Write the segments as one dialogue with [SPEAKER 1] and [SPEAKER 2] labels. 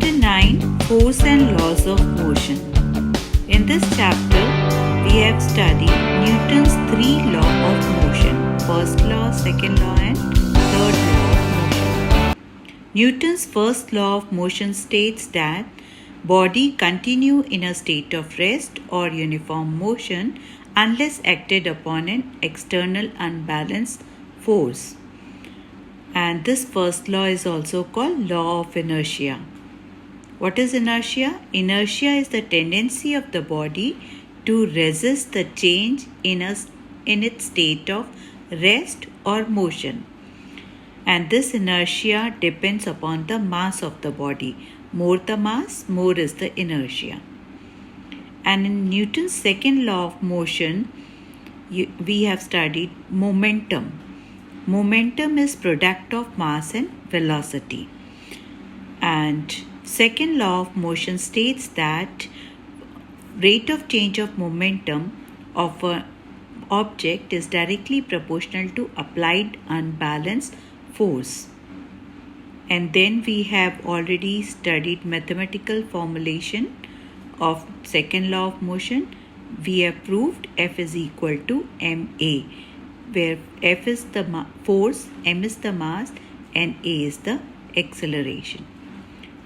[SPEAKER 1] Chapter 9, Force and Laws of Motion. In this chapter, we have studied Newton's three laws of motion: first law, second law, and third law of motion. Newton's first law of motion states that body continue in a state of rest or uniform motion unless acted upon an external unbalanced force. And this first law is also called law of inertia. What is inertia? Inertia is the tendency of the body to resist the change in its state of rest or motion. And this inertia depends upon the mass of the body. More the mass, more is the inertia. And in Newton's second law of motion, we have studied momentum. Momentum is product of mass and velocity. And second law of motion states that rate of change of momentum of an object is directly proportional to applied unbalanced force. And then we have already studied mathematical formulation of second law of motion. We have proved F is equal to ma, where F is the force, m is the mass, and a is the acceleration.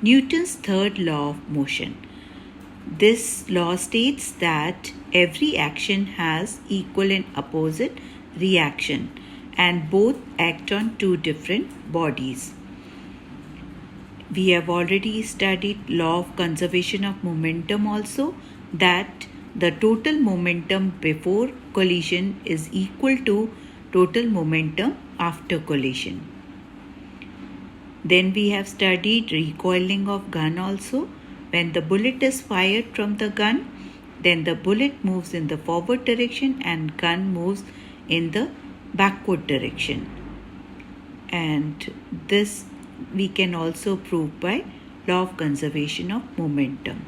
[SPEAKER 1] Newton's third law of motion. This law states that every action has equal and opposite reaction, and both act on two different bodies. We have already studied law of conservation of momentum also, that the total momentum before collision is equal to total momentum after collision. Then we have studied recoiling of gun also. When the bullet is fired from the gun, then the bullet moves in the forward direction and gun moves in the backward direction. And this we can also prove by law of conservation of momentum.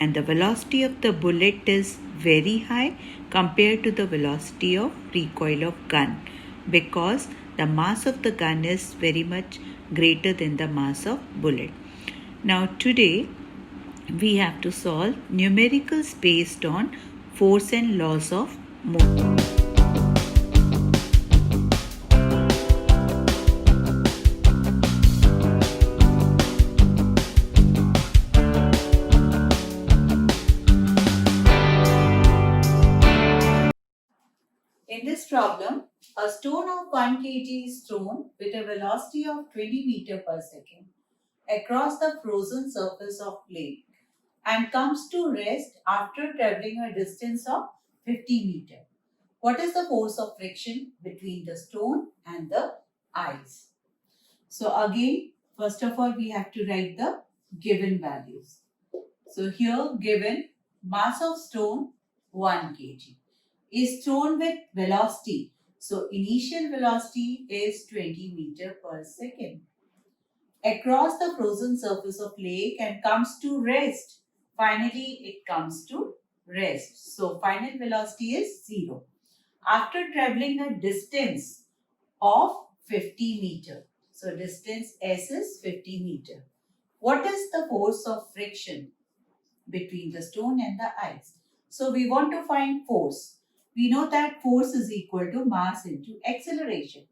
[SPEAKER 1] And the velocity of the bullet is very high compared to the velocity of recoil of gun, because the mass of the gun is very much greater than the mass of bullet. Now today we have to solve numericals based on force and laws of motion. In this problem, a stone of 1 kg is thrown with a velocity of 20 meters per second across the frozen surface of lake and comes to rest after traveling a distance of 50 meters. What is the force of friction between the stone and the ice? So again, first of all, we have to write the given values. So here given mass of stone 1 kg is thrown with velocity. So initial velocity is 20 meters per second across the frozen surface of lake and comes to rest. Finally, it comes to rest. So final velocity is 0. After traveling a distance of 50 meter. So distance S is 50 meter. What is the force of friction between the stone and the ice? So we want to find force. We know that force is equal to mass into acceleration.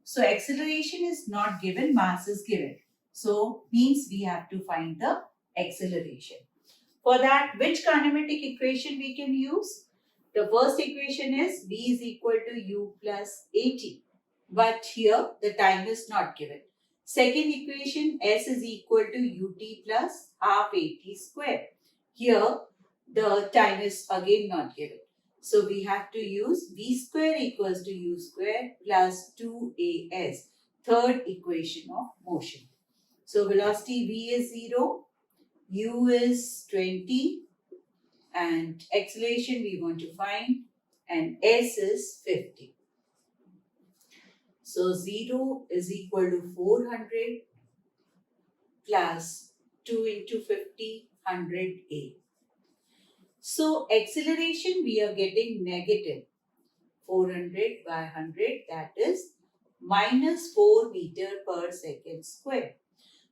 [SPEAKER 1] So acceleration is not given, mass is given. So means we have to find the acceleration. For that, which kinematic equation we can use? The first equation is V is equal to U plus AT. But here the time is not given. Second equation, S is equal to UT plus half AT square. Here the time is again not given. So we have to use V square equals to U square plus 2AS. Third equation of motion. So velocity V is 0. U is 20 and acceleration we want to find, and S is 50. So 0 is equal to 400 plus 2 into 50, 100A. So acceleration we are getting negative 400 by 100, that is minus 4 meter per second square.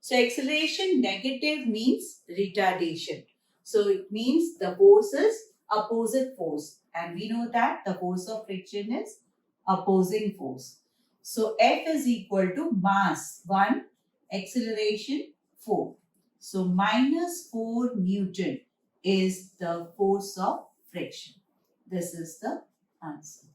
[SPEAKER 1] So acceleration negative means retardation. So it means the force is opposite force, and we know that the force of friction is opposing force. So F is equal to mass 1, acceleration 4. So minus 4 Newton is the force of friction. This is the answer.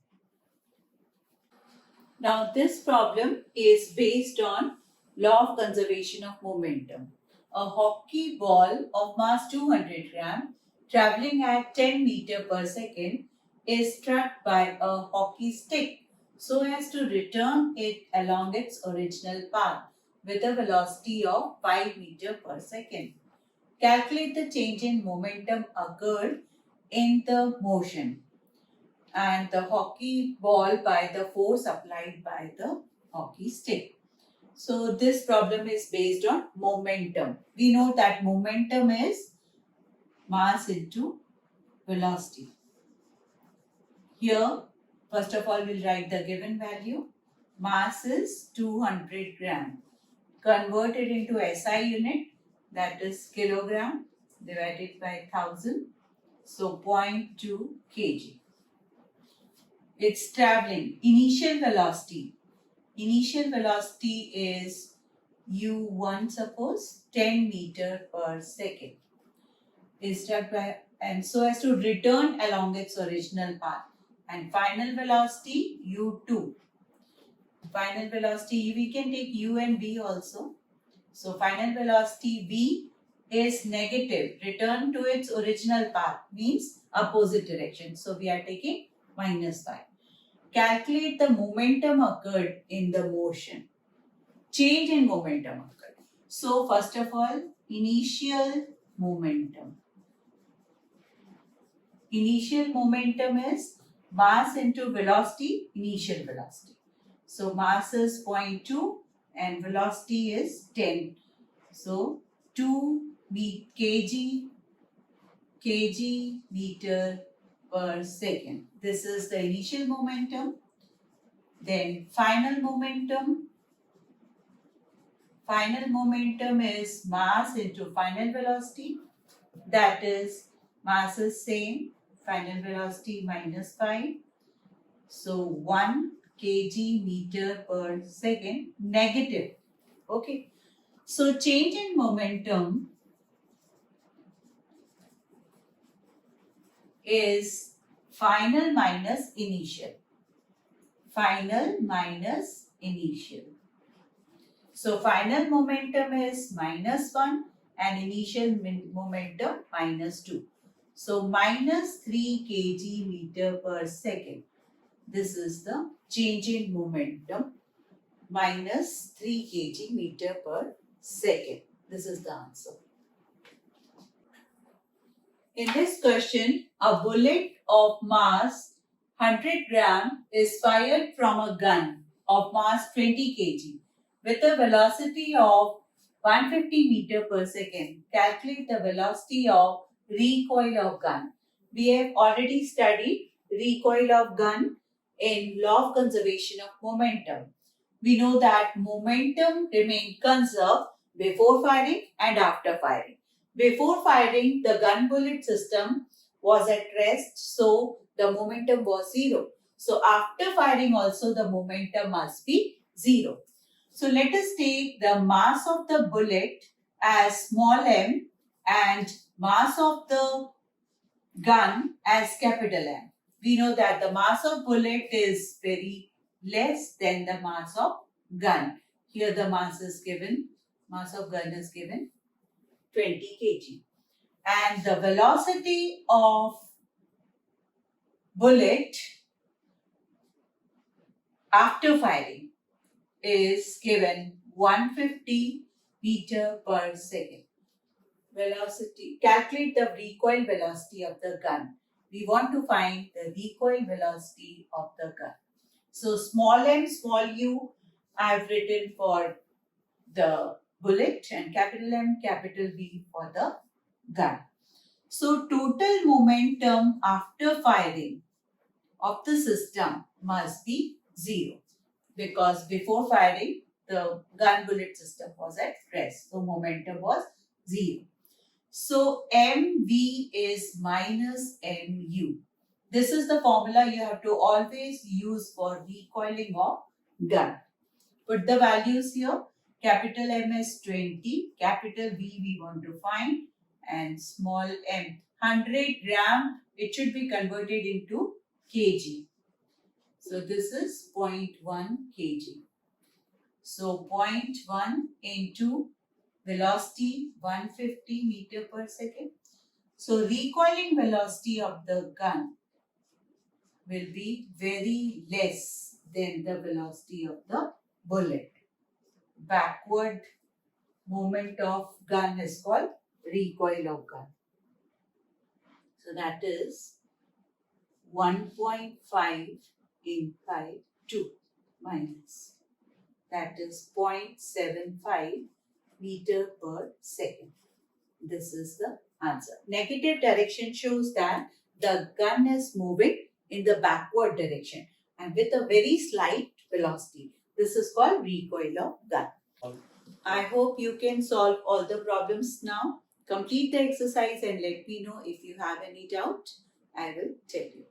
[SPEAKER 1] Now this problem is based on law of conservation of momentum. A hockey ball of mass 200 gram traveling at 10 meter per second is struck by a hockey stick so as to return it along its original path with a velocity of 5 meter per second. Calculate the change in momentum occurred in the motion and the hockey ball by the force applied by the hockey stick. So this problem is based on momentum. We know that momentum is mass into velocity. Here, first of all, we'll write the given value. Mass is 200 gram. Converted into SI unit, that is kilogram divided by 1000. So 0.2 kg. It's traveling. Initial velocity. Initial velocity is u1, suppose 10 meter per second. Is struck by, and so as to return along its original path. And final velocity u2. Final velocity, we can take u and v also. So final velocity v is negative. Return to its original path means opposite direction. So we are taking minus 5. Calculate the momentum occurred in the motion. Change in momentum occurred. So first of all, initial momentum. Initial momentum is mass into velocity, initial velocity. So mass is 0.2 and velocity is 10. So 2 kg meter per second. This is the initial momentum. Then final momentum. Final momentum is mass into final velocity. That is, mass is same. Final velocity minus 5. So 1 kg meter per second negative. Okay. So change in momentum is final minus initial. Final minus initial. So final momentum is minus 1 and initial momentum minus 2. So minus 3 kg meter per second. This is the change in momentum. Minus 3 kg meter per second. This is the answer. In this question, a bullet of mass 100 gram is fired from a gun of mass 20 kg with a velocity of 150 meter per second. Calculate the velocity of recoil of gun. We have already studied recoil of gun in law of conservation of momentum. We know that momentum remained conserved before firing and after firing. Before firing, the gun bullet system was at rest, so the momentum was 0. So after firing also the momentum must be 0. So let us take the mass of the bullet as small m and mass of the gun as capital M. We know that the mass of bullet is very less than the mass of gun. Here the mass of gun is given 20 kg. And the velocity of bullet after firing is given 150 meter per second. Velocity. Calculate the recoil velocity of the gun. We want to find the recoil velocity of the gun. So small m, small u, I have written for the bullet and capital M, capital V for the gun. So total momentum after firing of the system must be 0 because before firing the gun bullet system was at rest. So momentum was 0. So mv is minus mu. This is the formula you have to always use for recoiling of gun. Put the values here. Capital M is 20, capital V we want to find, and small m. 100 gram, it should be converted into kg. So this is 0.1 kg. So 0.1 into velocity 150 meter per second. So recoiling velocity of the gun will be very less than the velocity of the bullet. Backward movement of gun is called recoil of gun. So that is 1.5 inside 2 minus. That is 0.75 meter per second. This is the answer. Negative direction shows that the gun is moving in the backward direction and with a very slight velocity. This is called recoil of gun. I hope you can solve all the problems now. Complete the exercise and let me know if you have any doubt. I will tell you.